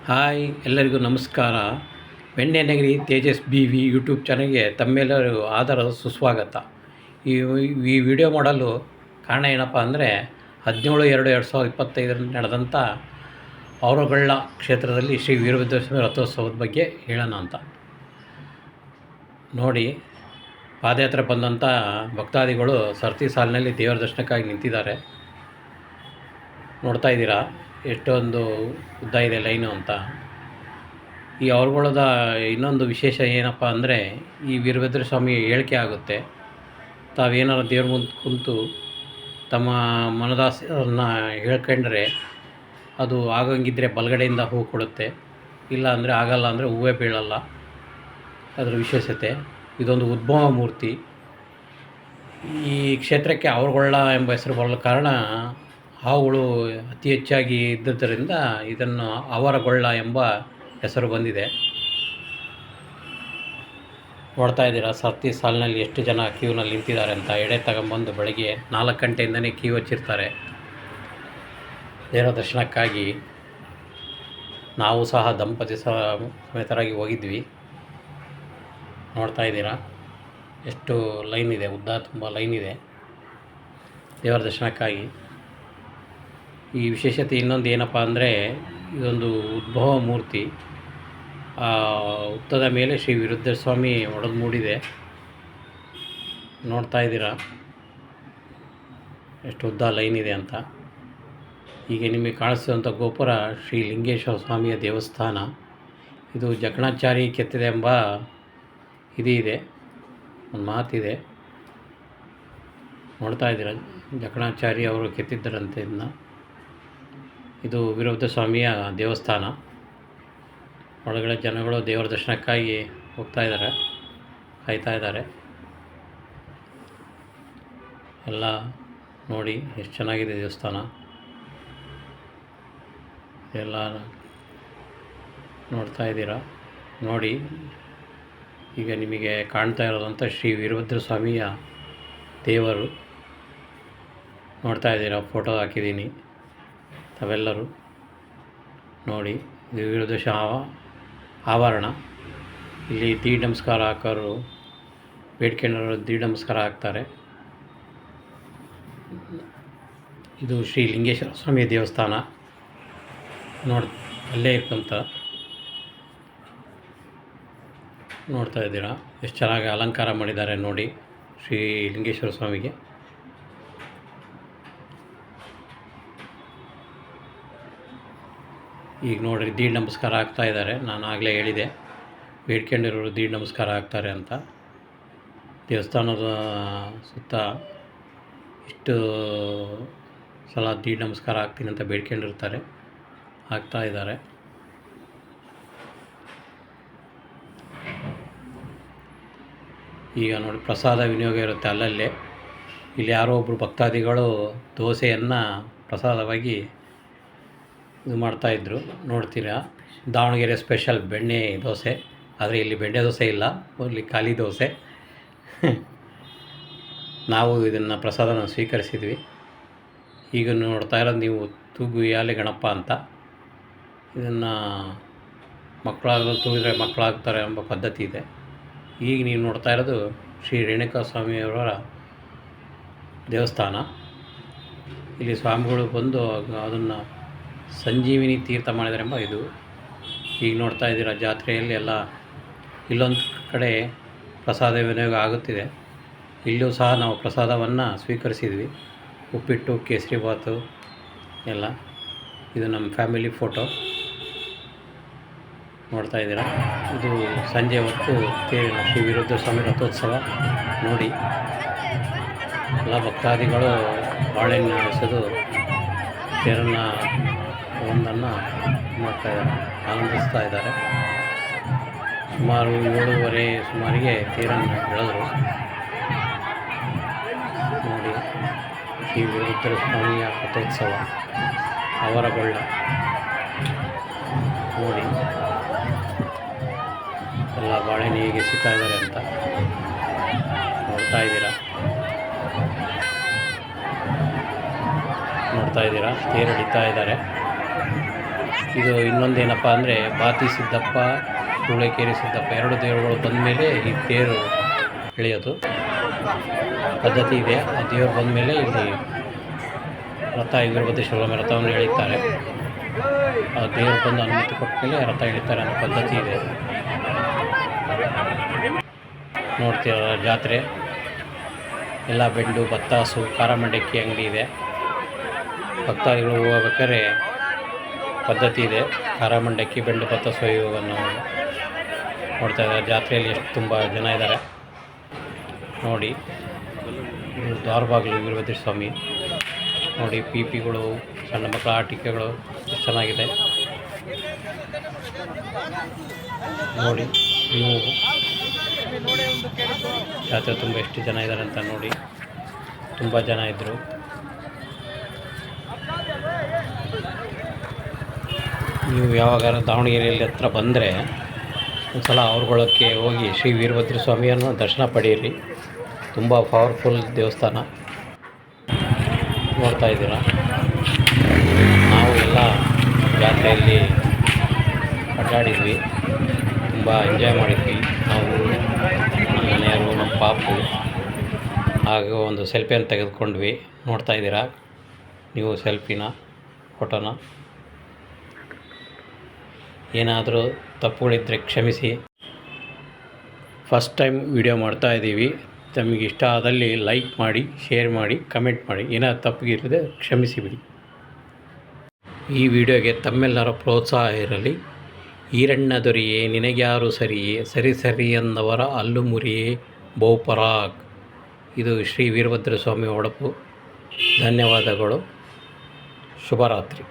Hi ಎಲ್ಲರಿಗೂ ನಮಸ್ಕಾರ. ಬೆಣ್ಣೆನಗರಿ Tejas B V YouTube ಚಾನಲ್ಗೆ ತಮ್ಮೆಲ್ಲರಿಗೂ ಆದರದ ಸುಸ್ವಾಗತ. ಈ ಈ ವಿಡಿಯೋ ಮಾಡಲು ಕಾರಣ ಏನಪ್ಪ ಅಂದರೆ 17/2/2025 ನಡೆದಂಥ ಅವರಗೊಳ್ಳ ಕ್ಷೇತ್ರದಲ್ಲಿ ಶ್ರೀ ವೀರಭದ್ರಸ್ವಾಮಿ ರಥೋತ್ಸವದ ಬಗ್ಗೆ ಹೇಳೋಣ ಅಂತ. ನೋಡಿ, ಪಾದಯಾತ್ರೆ ಬಂದಂಥ ಭಕ್ತಾದಿಗಳು ಸರತಿ ಸಾಲಿನಲ್ಲಿ ದೇವರ ದರ್ಶನಕ್ಕಾಗಿ ನಿಂತಿದ್ದಾರೆ. ನೋಡ್ತಾ ಇದ್ದೀರಾ ಎಷ್ಟೊಂದು ಉದ್ದ ಇದೆ ಲೈನು ಅಂತ. ಈ ಅವರುಗಳದ ಇನ್ನೊಂದು ವಿಶೇಷ ಏನಪ್ಪ ಅಂದರೆ, ಈ ವೀರಭದ್ರ ಸ್ವಾಮಿ ಹೇಳಿಕೆ ಆಗುತ್ತೆ. ತಾವೇನಾರು ದೇವ್ರ ಮುಂದೆ ಕುಂತು ತಮ್ಮ ಮನದಾಸೆಯನ್ನು ಹೇಳ್ಕೊಂಡ್ರೆ ಅದು ಆಗಂಗಿದ್ರೆ ಬಲಗಡೆಯಿಂದ ಹೂವು ಕೊಡುತ್ತೆ, ಇಲ್ಲ ಅಂದರೆ ಆಗಲ್ಲ ಅಂದರೆ ಹೂವೇ ಬೀಳಲ್ಲ. ಅದರ ವಿಶೇಷತೆ ಇದೊಂದು ಉದ್ಭವ ಮೂರ್ತಿ. ಈ ಕ್ಷೇತ್ರಕ್ಕೆ ಅವರುಗೊಳ್ಳ ಎಂಬ ಹೆಸರು ಬರಲು ಕಾರಣ ಹಾವುಗಳು ಅತಿ ಹೆಚ್ಚಾಗಿ ಇದ್ದುದರಿಂದ ಇದನ್ನು ಅವರಗೊಳ್ಳ ಎಂಬ ಹೆಸರು ಬಂದಿದೆ. ನೋಡ್ತಾ ಇದ್ದೀರಾ ಸರತಿ ಸಾಲಿನಲ್ಲಿ ಎಷ್ಟು ಜನ ಕ್ಯೂನಲ್ಲಿ ನಿಂತಿದ್ದಾರೆ ಅಂತ. ಎಡೆ ತಗೊಂಬಂದು ಬೆಳಗ್ಗೆ 4 ಗಂಟೆಯಿಂದನೇ ಕ್ಯೂ ಹಚ್ಚಿರ್ತಾರೆ ದೇವರ ದರ್ಶನಕ್ಕಾಗಿ. ನಾವು ಸಹ ದಂಪತಿ ಸಮೇತರಾಗಿ ಹೋಗಿದ್ವಿ. ನೋಡ್ತಾ ಇದ್ದೀರಾ ಎಷ್ಟು ಲೈನ್ ಇದೆ, ಉದ್ದ ತುಂಬ ಲೈನ್ ಇದೆ ದೇವರ ದರ್ಶನಕ್ಕಾಗಿ. ಈ ವಿಶೇಷತೆ ಇನ್ನೊಂದು ಏನಪ್ಪ ಅಂದರೆ, ಇದೊಂದು ಉದ್ಭವ ಮೂರ್ತಿ. ಹುತ್ತದ ಮೇಲೆ ಶ್ರೀ ವೀರಭದ್ರ ಸ್ವಾಮಿ ಒಡೆದು ಮೂಡಿದೆ. ನೋಡ್ತಾ ಇದ್ದೀರಾ ಎಷ್ಟು ಉದ್ದ ಲೈನ್ ಇದೆ ಅಂತ. ಈಗ ನಿಮಗೆ ಕಾಣಿಸುವಂಥ ಗೋಪುರ ಶ್ರೀ ಲಿಂಗೇಶ್ವರ ಸ್ವಾಮಿಯ ದೇವಸ್ಥಾನ. ಇದು ಜಕಣಾಚಾರಿ ಕೆತ್ತಿದೆ ಎಂಬ ಇದೆ, ಒಂದು ಮಾತಿದೆ. ನೋಡ್ತಾ ಇದ್ದೀರಾ ಜಕಣಾಚಾರಿ ಅವರು ಕೆತ್ತಿದ್ದರಂತೆ ಇದನ್ನ. ಇದು ವೀರಭದ್ರ ಸ್ವಾಮಿಯ ದೇವಸ್ಥಾನ. ಒಳಗಡೆ ಜನಗಳು ದೇವರ ದರ್ಶನಕ್ಕಾಗಿ ಹೋಗ್ತಾ ಇದ್ದಾರೆ, ಕಾಯ್ತಾ ಇದ್ದಾರೆ. ಎಲ್ಲ ನೋಡಿ ಎಷ್ಟು ಚೆನ್ನಾಗಿದೆ ದೇವಸ್ಥಾನ ಎಲ್ಲ ನೋಡ್ತಾ ಇದ್ದೀರಾ. ನೋಡಿ, ಈಗ ನಿಮಗೆ ಕಾಣ್ತಾ ಇರೋದಂಥ ಶ್ರೀ ವೀರಭದ್ರ ಸ್ವಾಮಿಯ ದೇವರು. ನೋಡ್ತಾ ಇದ್ದೀರಾ, ಫೋಟೋ ಹಾಕಿದ್ದೀನಿ ತಾವೆಲ್ಲರೂ ನೋಡಿ. ಇದು ವೀರಭದ್ರ ಆವರಣ. ಇಲ್ಲಿ ದೀಡ್ ನಮಸ್ಕಾರ ಹಾಕೋರು, ಬೇಡ್ಕೊಂಡವರು ದೀಡ್ ನಮಸ್ಕಾರ ಹಾಕ್ತಾರೆ. ಇದು ಶ್ರೀ ಲಿಂಗೇಶ್ವರ ಸ್ವಾಮಿಯ ದೇವಸ್ಥಾನ. ಅಲ್ಲೇ ಇರ್ಕಂತ ನೋಡ್ತಾ ಇದ್ದೀರಾ ಎಷ್ಟು ಚೆನ್ನಾಗಿ ಅಲಂಕಾರ ಮಾಡಿದ್ದಾರೆ ನೋಡಿ ಶ್ರೀ ಲಿಂಗೇಶ್ವರ ಸ್ವಾಮಿಗೆ. ಈಗ ನೋಡಿರಿ ದೀಡ್ ನಮಸ್ಕಾರ ಆಗ್ತಾ ಇದ್ದಾರೆ. ನಾನು ಆಗಲೇ ಹೇಳಿದೆ ಬೇಡ್ಕೊಂಡಿರೋರು ದೀಡ್ ನಮಸ್ಕಾರ ಆಗ್ತಾರೆ ಅಂತ. ದೇವಸ್ಥಾನದ ಸುತ್ತ ಇಷ್ಟು ಸಲ ದೀಡ್ ನಮಸ್ಕಾರ ಆಗ್ತೀನಿ ಅಂತ ಬೇಡ್ಕೊಂಡಿರ್ತಾರೆ, ಆಗ್ತಾ ಇದ್ದಾರೆ. ಈಗ ನೋಡಿ ಪ್ರಸಾದ ವಿನಿಯೋಗ ಇರುತ್ತೆ ಅಲ್ಲಲ್ಲೇ. ಇಲ್ಲಿ ಯಾರೋ ಒಬ್ಬರು ಭಕ್ತಾದಿಗಳು ದೋಸೆಯನ್ನು ಪ್ರಸಾದವಾಗಿ ಇದು ಮಾಡ್ತಾಯಿದ್ರು, ನೋಡ್ತೀರಾ. ದಾವಣಗೆರೆ ಸ್ಪೆಷಲ್ ಬೆಣ್ಣೆ ದೋಸೆ, ಆದರೆ ಇಲ್ಲಿ ಬೆಣ್ಣೆ ದೋಸೆ ಇಲ್ಲ, ಇಲ್ಲಿ ಖಾಲಿ ದೋಸೆ. ನಾವು ಇದನ್ನು ಪ್ರಸಾದನ ಸ್ವೀಕರಿಸಿದ್ವಿ. ಈಗ ನೋಡ್ತಾ ಇರೋದು ನೀವು ತೂಗು ಉಯ್ಯಾಲೆ ಗಣಪ ಅಂತ. ಇದನ್ನು ಮಕ್ಕಳಾಗಲು ತೂಗಿದ್ರೆ ಮಕ್ಕಳಾಗ್ತಾರೆ ಎಂಬ ಪದ್ಧತಿ ಇದೆ. ಈಗ ನೀವು ನೋಡ್ತಾ ಇರೋದು ಶ್ರೀ ರೇಣುಕಾ ಸ್ವಾಮಿಯವರ ದೇವಸ್ಥಾನ. ಇಲ್ಲಿ ಸ್ವಾಮಿಗಳು ಬಂದು ಅದನ್ನು ಸಂಜೀವಿನಿ ತೀರ್ಥ ಮಾಡಿದಾರೆಂಬ ಇದು. ಈಗ ನೋಡ್ತಾ ಇದ್ದೀರಾ ಜಾತ್ರೆಯಲ್ಲಿ ಎಲ್ಲ ಇಲ್ಲೊಂದು ಕಡೆ ಪ್ರಸಾದ ವಿನಿಯೋಗ ಆಗುತ್ತಿದೆ. ಇಲ್ಲೂ ಸಹ ನಾವು ಪ್ರಸಾದವನ್ನು ಸ್ವೀಕರಿಸಿದ್ವಿ. ಉಪ್ಪಿಟ್ಟು, ಕೇಸರಿಬಾತು ಎಲ್ಲ. ಇದು ನಮ್ಮ ಫ್ಯಾಮಿಲಿ ಫೋಟೋ ನೋಡ್ತಾ ಇದ್ದೀರಾ. ಇದು ಸಂಜೆ ಹೊತ್ತು ತೇರಿನ ಶ್ರೀ ವೀರಭದ್ರ ಸ್ವಾಮಿ ರಥೋತ್ಸವ ನೋಡಿ. ಎಲ್ಲ ಭಕ್ತಾದಿಗಳು ಬಾಳೆಹಣ್ಣು ನಡೆಸೋದು ತೇರನ್ನು ಒಂದನ್ನು ಮಾಡ್ತಾಯಿದ್ದಾರೆ, ಆನಂದಿಸ್ತಾ ಇದ್ದಾರೆ. ಸುಮಾರು 7:30 ಸುಮಾರಿಗೆ ತೇರನ್ನು ಎಳೆದರು ನೋಡಿ. ಶ್ರೀ ವೀರಭದ್ರ ಸ್ವಾಮಿಯ ರಥೋತ್ಸವ ಅವರಗೊಳ್ಳ ನೋಡಿ. ಎಲ್ಲ ಬಾಳೆಹಣ್ಣು ಹೇಗೆ ಸಿಗ್ತಾ ಇದ್ದಾರೆ ಅಂತ ನೋಡ್ತಾ ಇದ್ದೀರಾ. ತೇರು ಎಳಿತಾ ಇದ್ದಾರೆ. ಇದು ಇನ್ನೊಂದೇನಪ್ಪ ಅಂದರೆ ಬಾತಿ ಸಿದ್ದಪ್ಪ, ಸೂಳೆಕೇರಿ ಸಿದ್ದಪ್ಪ ಎರಡು ದೇವರುಗಳು ಬಂದ ಮೇಲೆ ಈ ತೇರು ಎಳೆಯೋದು ಪದ್ಧತಿ ಇದೆ. ಆ ದೇವರು ಬಂದ ಮೇಲೆ ಇಲ್ಲಿ ರಥ ವೀರಭದ್ರೇಶ್ವರ ರಥವನ್ನು ಎಳೀತಾರೆ. ಆ ದೇವರು ಬಂದು ಅನುಮತಿ ಕೊಟ್ಟ ಮೇಲೆ ರಥ ಎಳಿತಾರೆ ಅನ್ನೋ ಪದ್ಧತಿ ಇದೆ. ನೋಡ್ತೀರ ಜಾತ್ರೆ ಎಲ್ಲ ಬೆಂಡು ಬತ್ತಾಸು ಖಾರ ಮಂಡಕ್ಕಿ ಅಂಗಡಿ ಇದೆ. ಭಕ್ತಾದಿಗಳು ಹೋಗ್ಬೇಕಾದ್ರೆ ಪದ್ಧತಿ ಇದೆ. ಖಾರ ಮಂಡಕ್ಕಿ ಬೆಂಡು ಬತ್ತಾಸು ಇವನ್ನು ನೋಡ್ತಾ ಇದ್ದಾರೆ. ಜಾತ್ರೆಯಲ್ಲಿ ಎಷ್ಟು ತುಂಬ ಜನ ಇದ್ದಾರೆ ನೋಡಿ. ಇದು ದ್ವಾರಬಾಗಿಲು ವೀರಭದ್ರ ಸ್ವಾಮಿ ನೋಡಿ. ಪಿಗಳು, ಸಣ್ಣ ಮಕ್ಕಳ ಆಟಿಕೆಗಳು ಎಷ್ಟು ಚೆನ್ನಾಗಿದೆ ನೋಡಿ. ನೀವು ಜಾತ್ರೆ ತುಂಬ ಎಷ್ಟು ಜನ ಇದ್ದಾರೆ ಅಂತ ನೋಡಿ. ತುಂಬ ಜನ ಇದ್ದರು. ನೀವು ಯಾವಾಗಾರ ದಾವಣಗೆರೆಯಲ್ಲಿ ಹತ್ರ ಬಂದರೆ ಒಂದು ಸಲ ಅವ್ರಗೊಳಕ್ಕೆ ಹೋಗಿ ಶ್ರೀ ವೀರಭದ್ರ ಸ್ವಾಮಿಯನ್ನು ದರ್ಶನ ಪಡೆಯಿರಿ. ತುಂಬ ಪವರ್ಫುಲ್ ದೇವಸ್ಥಾನ ನೋಡ್ತಾ ಇದ್ದೀರ. ನಾವು ಎಲ್ಲ ಜಾತ್ರೆಯಲ್ಲಿ ಅಡ್ಡಾಡಿದ್ವಿ, ತುಂಬ ಎಂಜಾಯ್ ಮಾಡಿದ್ವಿ. ನಾವು ನಮ್ಮ ಮನೆಯವರು, ನಮ್ಮ ಪಾಪು, ಹಾಗೂ ಒಂದು ಸೆಲ್ಫಿಯನ್ನು ತೆಗೆದುಕೊಂಡ್ವಿ. ನೋಡ್ತಾ ಇದ್ದೀರಾ ನೀವು ಸೆಲ್ಫಿನ, ಫೋಟೋನ. ಏನಾದರೂ ತಪ್ಪುಗಳಿದ್ದರೆ ಕ್ಷಮಿಸಿ. ಫಸ್ಟ್ ಟೈಮ್ ವಿಡಿಯೋ ಮಾಡ್ತಾಯಿದ್ದೀವಿ. ತಮಗೆ ಇಷ್ಟ ಆದಲ್ಲಿ ಲೈಕ್ ಮಾಡಿ, ಶೇರ್ ಮಾಡಿ, ಕಮೆಂಟ್ ಮಾಡಿ. ಏನಾದರೂ ತಪ್ಪಿಗಿರದೆ ಕ್ಷಮಿಸಿಬಿಡಿ. ಈ ವಿಡಿಯೋಗೆ ತಮ್ಮೆಲ್ಲರ ಪ್ರೋತ್ಸಾಹ ಇರಲಿ. ಈರಣ್ಣ ದೊರೆಯೇ ನಿನಗ್ಯಾರು ಸರಿಯೇ, ಸರಿ ಎಂದವರ ಅಲ್ಲು ಮುರಿಯೇ ಬಹುಪರಾಗ್. ಇದು ಶ್ರೀ ವೀರಭದ್ರ ಸ್ವಾಮಿ ಒಡಪು. ಧನ್ಯವಾದಗಳು. ಶುಭರಾತ್ರಿ.